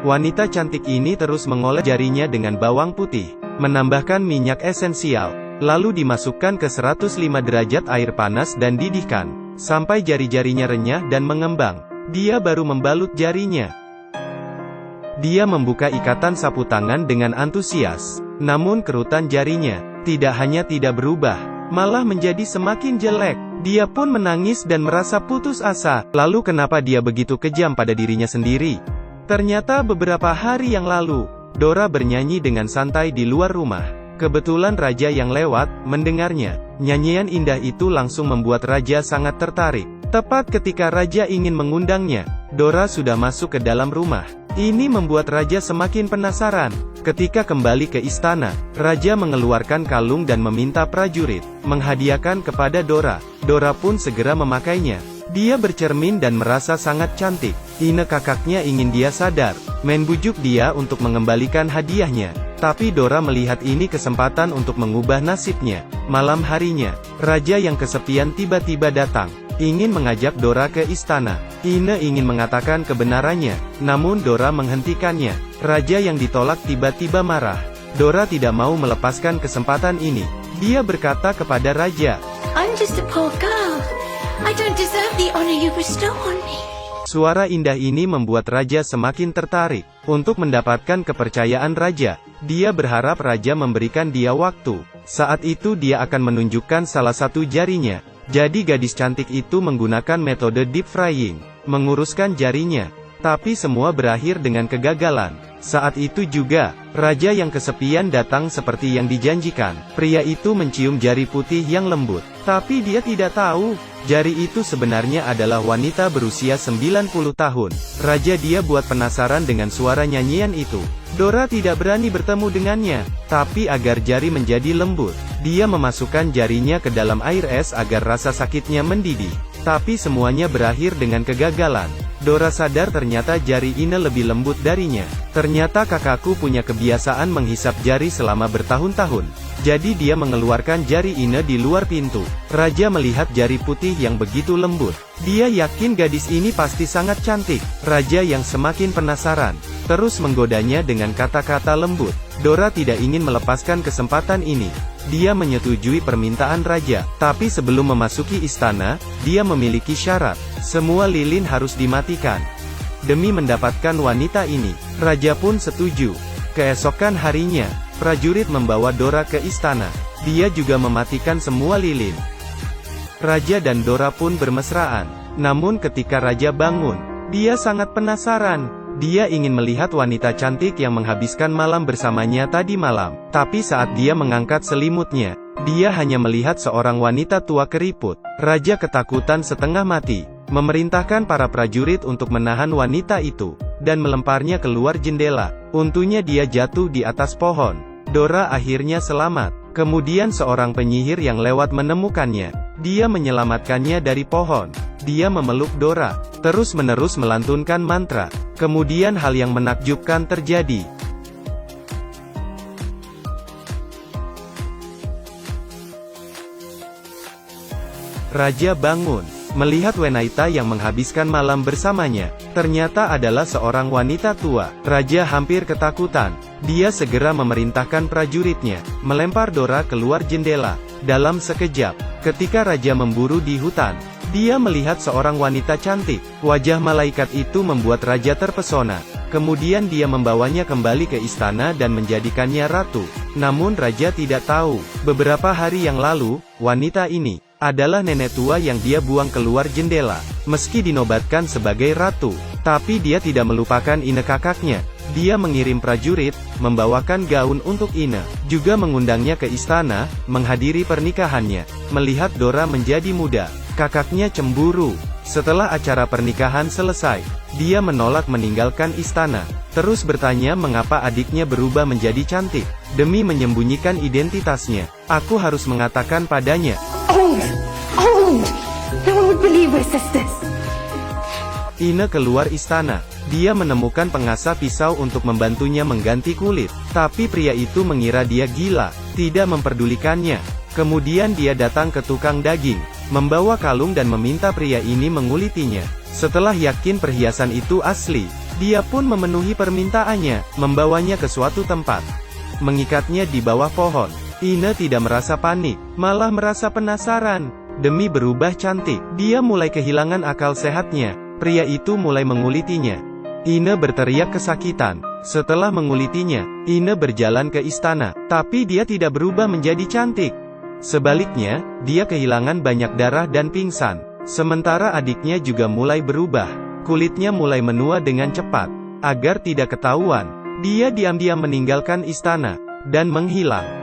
Wanita cantik ini terus mengoles jarinya dengan bawang putih, menambahkan minyak esensial, lalu dimasukkan ke 105 derajat air panas dan didihkan, sampai jari-jarinya renyah dan mengembang. Dia baru membalut jarinya. Dia membuka ikatan sapu tangan dengan antusias. Namun kerutan jarinya, tidak hanya tidak berubah, malah menjadi semakin jelek. Dia pun menangis dan merasa putus asa. Lalu kenapa dia begitu kejam pada dirinya sendiri? Ternyata beberapa hari yang lalu, Dora bernyanyi dengan santai di luar rumah. Kebetulan raja yang lewat, mendengarnya. Nyanyian indah itu langsung membuat raja sangat tertarik. Tepat ketika raja ingin mengundangnya, Dora sudah masuk ke dalam rumah. Ini membuat raja semakin penasaran. Ketika kembali ke istana, raja mengeluarkan kalung dan meminta prajurit menghadiahkan kepada Dora. Dora pun segera memakainya. Dia bercermin dan merasa sangat cantik. Ine kakaknya ingin dia sadar, membujuk dia untuk mengembalikan hadiahnya. Tapi Dora melihat ini kesempatan untuk mengubah nasibnya. Malam harinya, raja yang kesepian tiba-tiba datang, ingin mengajak Dora ke istana. Ine ingin mengatakan kebenarannya, namun Dora menghentikannya. Raja yang ditolak tiba-tiba marah. Dora tidak mau melepaskan kesempatan ini. Dia berkata kepada raja, I'm just a poor girl. I don't deserve the honor you bestow on me. Suara indah ini membuat raja semakin tertarik. Untuk mendapatkan kepercayaan raja, dia berharap raja memberikan dia waktu. Saat itu dia akan menunjukkan salah satu jarinya. Jadi gadis cantik itu menggunakan metode deep frying, menguruskan jarinya. Tapi semua berakhir dengan kegagalan. Saat itu juga, raja yang kesepian datang seperti yang dijanjikan. Pria itu mencium jari putih yang lembut. Tapi dia tidak tahu, jari itu sebenarnya adalah wanita berusia 90 tahun. Raja dia buat penasaran dengan suara nyanyian itu. Dora tidak berani bertemu dengannya. Tapi agar jari menjadi lembut, dia memasukkan jarinya ke dalam air es agar rasa sakitnya mendidih. Tapi semuanya berakhir dengan kegagalan. Dora sadar ternyata jari Ine lebih lembut darinya. Ternyata kakakku punya kebiasaan menghisap jari selama bertahun-tahun. Jadi dia mengeluarkan jari Ine di luar pintu. Raja melihat jari putih yang begitu lembut. Dia yakin gadis ini pasti sangat cantik. Raja yang semakin penasaran, terus menggodanya dengan kata-kata lembut. Dora tidak ingin melepaskan kesempatan ini. Dia menyetujui permintaan raja. Tapi sebelum memasuki istana, dia memiliki syarat. Semua lilin harus dimatikan demi mendapatkan wanita ini. Raja pun setuju. Keesokan harinya, prajurit membawa Dora ke istana. Dia juga mematikan semua lilin. Raja dan Dora pun bermesraan. Namun ketika raja bangun, dia sangat penasaran. Dia ingin melihat wanita cantik yang menghabiskan malam bersamanya tadi malam. Tapi saat dia mengangkat selimutnya, dia hanya melihat seorang wanita tua keriput. Raja ketakutan setengah mati, memerintahkan para prajurit untuk menahan wanita itu, dan melemparnya keluar jendela. Untungnya dia jatuh di atas pohon. Dora akhirnya selamat. Kemudian seorang penyihir yang lewat menemukannya. Dia menyelamatkannya dari pohon. Dia memeluk Dora, terus-menerus melantunkan mantra. Kemudian hal yang menakjubkan terjadi. Raja bangun, melihat wanita yang menghabiskan malam bersamanya. Ternyata adalah seorang wanita tua. Raja hampir ketakutan. Dia segera memerintahkan prajuritnya melempar Dora keluar jendela. Dalam sekejap, ketika raja memburu di hutan, dia melihat seorang wanita cantik. Wajah malaikat itu membuat raja terpesona. Kemudian dia membawanya kembali ke istana dan menjadikannya ratu. Namun raja tidak tahu, beberapa hari yang lalu, wanita ini adalah nenek tua yang dia buang keluar jendela. Meski dinobatkan sebagai ratu, tapi dia tidak melupakan Ine kakaknya. Dia mengirim prajurit, membawakan gaun untuk Ine, juga mengundangnya ke istana, menghadiri pernikahannya. Melihat Dora menjadi muda, kakaknya cemburu. Setelah acara pernikahan selesai, dia menolak meninggalkan istana, terus bertanya mengapa adiknya berubah menjadi cantik. Demi menyembunyikan identitasnya, aku harus mengatakan padanya. Old! No one would believe we're sisters. Ine keluar istana. Dia menemukan pengasah pisau untuk membantunya mengganti kulit. Tapi pria itu mengira dia gila, tidak memperdulikannya. Kemudian dia datang ke tukang daging, membawa kalung dan meminta pria ini mengulitinya. Setelah yakin perhiasan itu asli, Dia pun memenuhi permintaannya, membawanya ke suatu tempat, mengikatnya di bawah pohon. Ine tidak merasa panik, malah merasa penasaran. Demi berubah cantik, dia mulai kehilangan akal sehatnya. Pria itu mulai mengulitinya. Ine berteriak kesakitan. Setelah mengulitinya, Ine berjalan ke istana, tapi dia tidak berubah menjadi cantik. Sebaliknya, dia kehilangan banyak darah dan pingsan. Sementara adiknya juga mulai berubah. Kulitnya mulai menua dengan cepat. Agar tidak ketahuan, dia diam-diam meninggalkan istana dan menghilang.